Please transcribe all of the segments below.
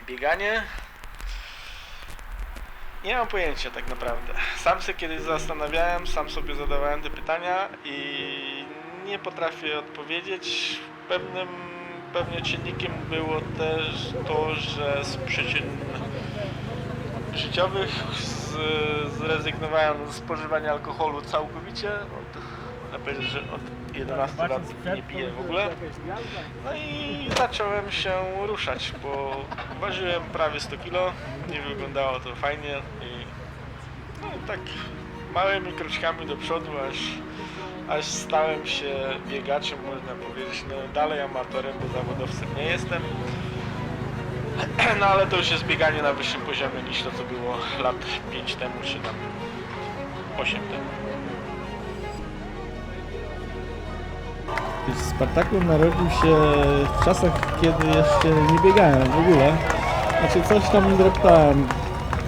bieganie? Nie mam pojęcia tak naprawdę. Sam się kiedyś zastanawiałem, sam sobie zadawałem te pytania i nie potrafię odpowiedzieć. Pewnie czynnikiem było też to, że z przyczyn życiowych zrezygnowałem ze spożywania alkoholu całkowicie. Można powiedzieć, że od 11 lat nie piję w ogóle. No i zacząłem się ruszać, bo ważyłem prawie 100 kg, nie wyglądało to fajnie i no, tak małymi kroczkami do przodu, aż stałem się biegaczem, można powiedzieć. No dalej amatorem, bo zawodowcem nie jestem. No ale to już jest bieganie na wyższym poziomie niż to, co było lat 5 temu, czy tam 8 temu. Spartaklon narodził się w czasach, kiedy jeszcze nie biegałem w ogóle. Znaczy coś tam dreptałem.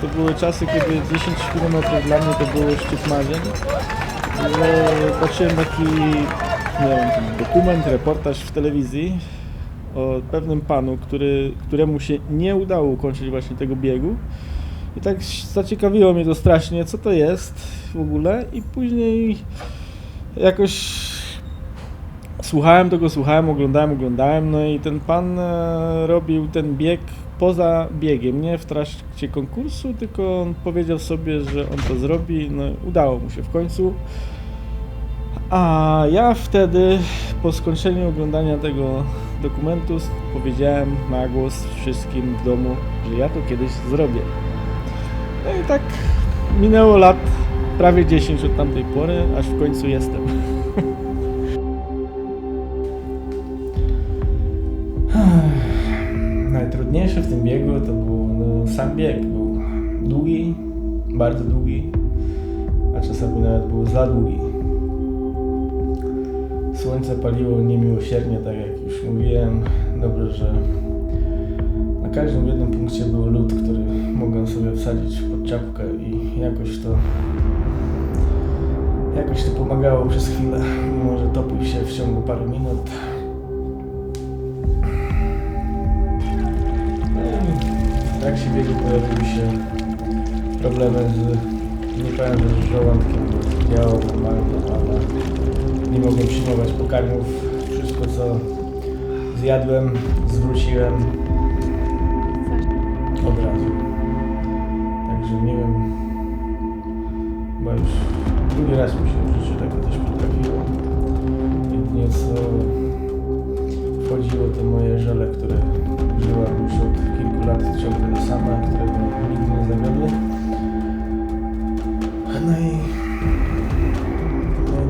To były czasy, kiedy 10 km dla mnie to było szczyt marzeń. Zobaczyłem taki, nie wiem, dokument, reportaż w telewizji o pewnym panu, któremu się nie udało ukończyć właśnie tego biegu. I tak zaciekawiło mnie to strasznie, co to jest w ogóle. I później jakoś słuchałem, oglądałem, no i ten pan robił ten bieg poza biegiem, nie w trakcie konkursu, tylko on powiedział sobie, że on to zrobi, no udało mu się w końcu. A ja wtedy, po skończeniu oglądania tego dokumentu, powiedziałem na głos wszystkim w domu, że ja to kiedyś zrobię. No i tak minęło lat prawie 10 od tamtej pory, aż w końcu jestem. Najtrudniejsze w tym biegu to był sam bieg. Był długi, bardzo długi, a czasami nawet był za długi. Słońce paliło niemiłosiernie, tak jak już mówiłem. Dobrze, że na każdym jednym punkcie był lód, który mogłem sobie wsadzić pod czapkę i jakoś to pomagało przez chwilę, mimo że topił się w ciągu paru minut. W trakcie biegu pojawiły się problemy nie powiem, że z żołądkiem, bo działało normalnie, ale nie mogłem przyjmować pokarmów. Wszystko co zjadłem, zwróciłem od razu. Także nie wiem, chyba już drugi raz mi się w życiu tego też potrafiło. Jedynie co wchodziło to moje żele, które użyłam już od kilku lat, ciągle te same, które mnie nigdy nie zawiodły. No i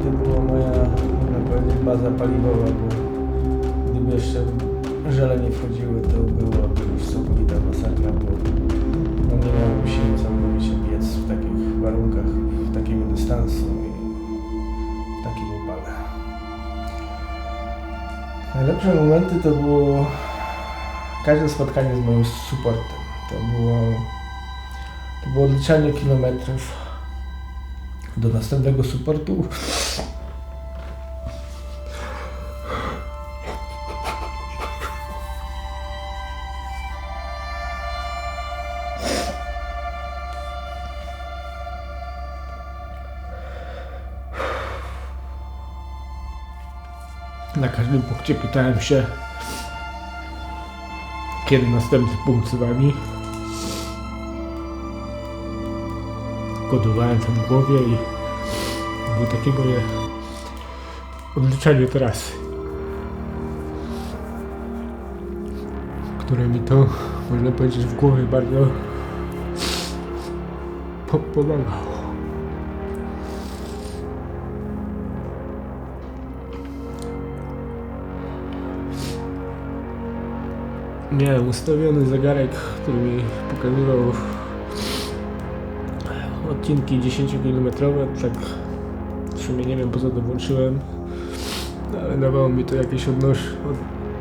to była moja, można powiedzieć, baza paliwowa, bo gdyby jeszcze żele nie wchodziły, to byłaby już całkowita masakra, bo nie miałbym siły całkowicie biec w takich warunkach, w takiego dystansu i w takim upale. Najlepsze momenty to było każde spotkanie z moim supportem. To było odliczanie kilometrów do następnego supportu. Na każdym punkcie pytałem się, kiedy następny punkt z wami. Kodowałem to w głowie i było takie moje odliczanie trasy, które mi to, można powiedzieć, w głowie bardzo pomagało. Miałem ustawiony zegarek, który mi pokazywał odcinki 10-kilometrowe, tak w sumie nie wiem, po co to włączyłem, ale dawało mi to jakieś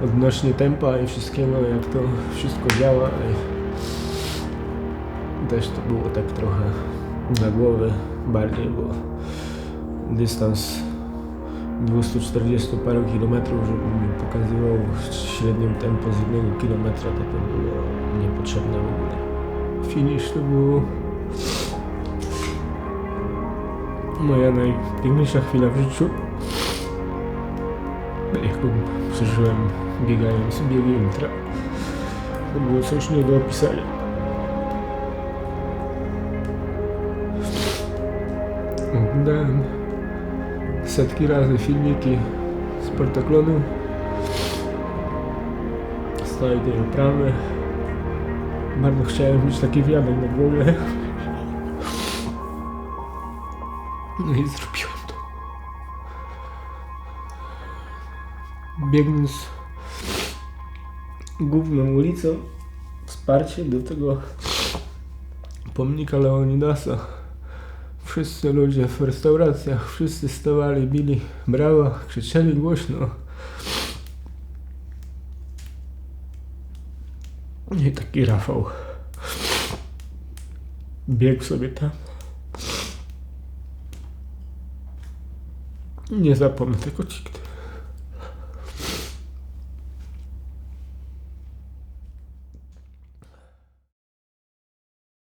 odnośnie tempa i wszystkiego, jak to wszystko działa i też to było tak trochę na głowę bardziej, bo dystans 240 paru kilometrów, żeby mi pokazywał średnią tempo z 1 kilometra, to było niepotrzebne w ogóle. Finish to było moja najpiękniejsza chwila w życiu, jaką przeżyłem biegając biegi ultra. To było coś nie do opisania. Oglądałem setki razy filmiki z Portaklonu, z całej tej oprawy. Bardzo chciałem mieć taki wianek na głowie. No i zrobiłem to. Biegnąc główną ulicą, wsparcie do tego pomnika Leonidasa. Wszyscy ludzie w restauracjach, wszyscy stawali, bili brawa, krzyczeli głośno. I taki Rafał biegł sobie tam. Nie zapomnę tego nigdy.